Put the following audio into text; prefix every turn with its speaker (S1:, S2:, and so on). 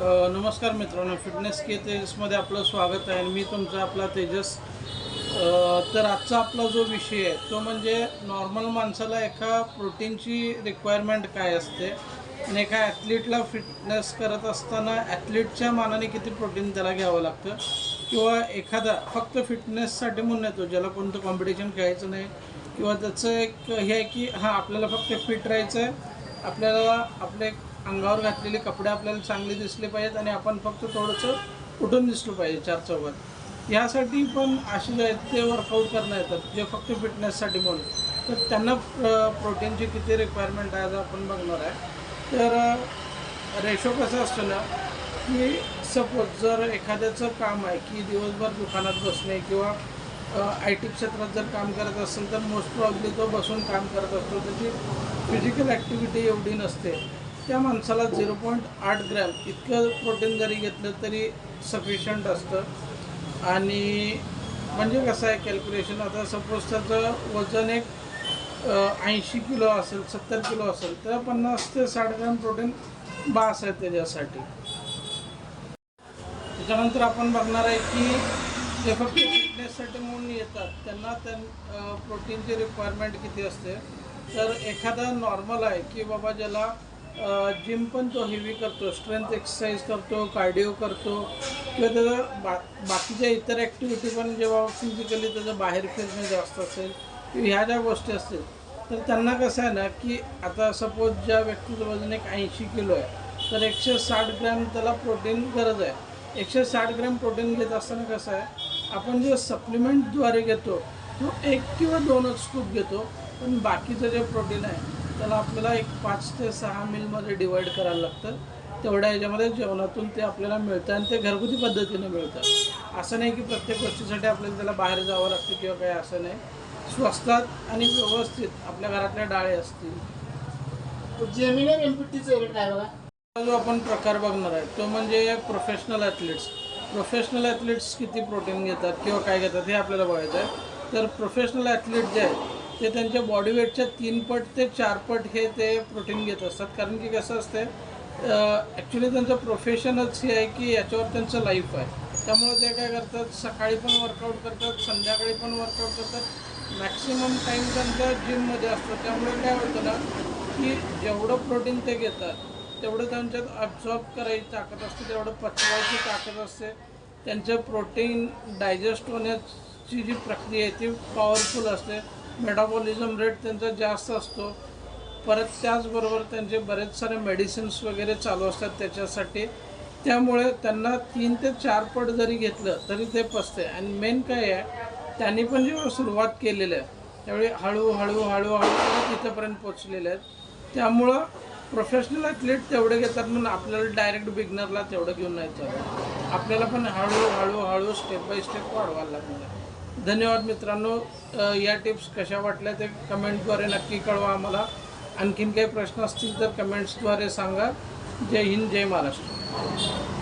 S1: नमस्कार मित्रांनो, फिटनेस के तेजसमध्ये आपलं स्वागत आहे. मी तुमचा आपला तेजस. तर आजचा आपला जो विषय आहे तो म्हणजे नॉर्मल माणसाला एका प्रोटीनची रिक्वायरमेंट काय असते आणि एका ॲथलीटला फिटनेस करत असताना ॲथलीटच्या मानाने किती प्रोटीन त्याला घ्यावं लागतं, किंवा एखादा फक्त फिटनेससाठी म्हणून येतो ज्याला कोणतं कॉम्पिटिशन खेळायचं नाही, किंवा त्याचं एक हे आहे की हां आपल्याला फक्त फिट राहायचं आहे, आपल्याला आपले अंगावर घातलेले कपडे आपल्याला चांगले दिसले पाहिजेत आणि आपण फक्त थोडंसं उठून दिसलं पाहिजे चार चौघात. यासाठी पण असे जे आहेत ते वर्कआउट करणं येतात जे फक्त फिटनेससाठी म्हणून. तर त्यांना प्रोटीनची किती रिक्वायरमेंट आहे आज आपण बघणार आहे. तर रेशो कसं असतं ना की सपोज जर एखाद्याचं काम आहे की दिवसभर दुकानात बसणे किंवा आय टी क्षेत्रात जर काम करत असेल तर मोस्ट प्रॉब्ली तो बसून काम करत असतो, त्याची फिजिकल ॲक्टिव्हिटी एवढी नसते. त्या माणसाला 0.8 ग्रॅम इतकं प्रोटीन जरी घेतलं तरी सफिशियंट असतं. आणि म्हणजे कसं आहे कॅल्क्युलेशन, आता सपोज त्याचं वजन एक 80 किलो असेल, 70 किलो असेल तर 50 ते 60 ग्रॅम प्रोटीन बास आहे त्याच्यासाठी. त्याच्यानंतर आपण बघणार आहे की जे फक्त फिटनेससाठी म्हणून येतात त्यांना प्रोटीनची रिक्वायरमेंट किती असते. तर एखादा नॉर्मल आहे की बाबा ज्याला जिम पण तो हेवी करतो, स्ट्रेंथ एक्सरसाइज करतो, कार्डिओ करतो, किंवा त्याचं बाकीच्या इतर ॲक्टिव्हिटी पण जेव्हा फिजिकली त्याचं बाहेर फिरणं जास्त असेल किंवा ह्या ज्या गोष्टी असतील तर त्यांना कसं आहे ना की आता सपोज ज्या व्यक्तीचं वजन एक 80 किलो आहे तर 160 ग्रॅम त्याला प्रोटीन गरज आहे. 160 ग्रॅम प्रोटीन घेत असताना कसं आहे आपण जे सप्लिमेंटद्वारे घेतो तो 1 किंवा 2च स्कूप घेतो, पण बाकीचं जे प्रोटीन आहे त्याला आपल्याला एक 5 ते 6 मीलमध्ये डिवाईड करायला लागतं. तेवढ्या ह्याच्यामध्ये जेवणातून ते आपल्याला मिळतं आणि ते घरगुती पद्धतीने मिळतं. असं नाही की प्रत्येक गोष्टीसाठी आपल्याला त्याला बाहेर जावं लागतं किंवा काही असं नाही. स्वस्तात आणि व्यवस्थित आपल्या घरातल्या डाळे असतील.
S2: जेमिनी एमपीटीचं रेट काय बघा.
S1: जो आपण प्रकार बघणार आहे तो म्हणजे प्रोफेशनल ॲथलीट्स. प्रोफेशनल ॲथलीट्स किती प्रोटीन घेतात किंवा काय घेतात हे आपल्याला बघायचं आहे. तर प्रोफेशनल ॲथलीट जे आहेत ते त्यांच्या बॉडी वेटच्या 3 पट ते 4 पट हे ते प्रोटीन घेत असतात. कारण की कसं असते ॲक्च्युली त्यांचं प्रोफेशनच हे आहे की याच्यावर त्यांचं लाईफ आहे. त्यामुळे ते काय करतात, सकाळी पण वर्कआउट करतात, संध्याकाळी पण वर्कआउट करतात, मॅक्सिमम टाईम त्यांचा जिममध्ये असतो. त्यामुळे काय होतं ना की जेवढं प्रोटीन ते घेतात तेवढं त्यांच्यात ॲब्झॉर्ब करायची ताकद असते, तेवढं पचवायची ताकद असते. त्यांचं प्रोटीन डायजेस्ट होण्याची जी प्रक्रिया आहे ती पॉवरफुल असते. मेटाबॉलिझम रेट त्यांचा जास्त असतो. परत त्याचबरोबर त्यांचे बरेच सारे मेडिसिन्स वगैरे चालू असतात त्याच्यासाठी. त्यामुळे त्यांना 3 ते 4 पट जरी घेतलं तरी ते पचते. आणि मेन काय आहे, त्यांनी पण जेव्हा सुरुवात केलेलं आहे त्यावेळी हळूहळू तिथंपर्यंत पोचलेले आहेत. त्यामुळं प्रोफेशनल ॲथलीट तेवढे घेतात म्हणून आपल्याला डायरेक्ट बिगनरला तेवढं घेऊन नाही चालत. आपल्याला पण हळूहळू स्टेप बाय स्टेप वाढवायला लागणार आहे. धन्यवाद मित्रांनो. या टिप्स कशा वाटल्या ते कमेंटद्वारे नक्की कळवा आम्हाला. आणखीन काही प्रश्न असतील तर कमेंट्सद्वारे सांगा. जय हिंद, जय महाराष्ट्र.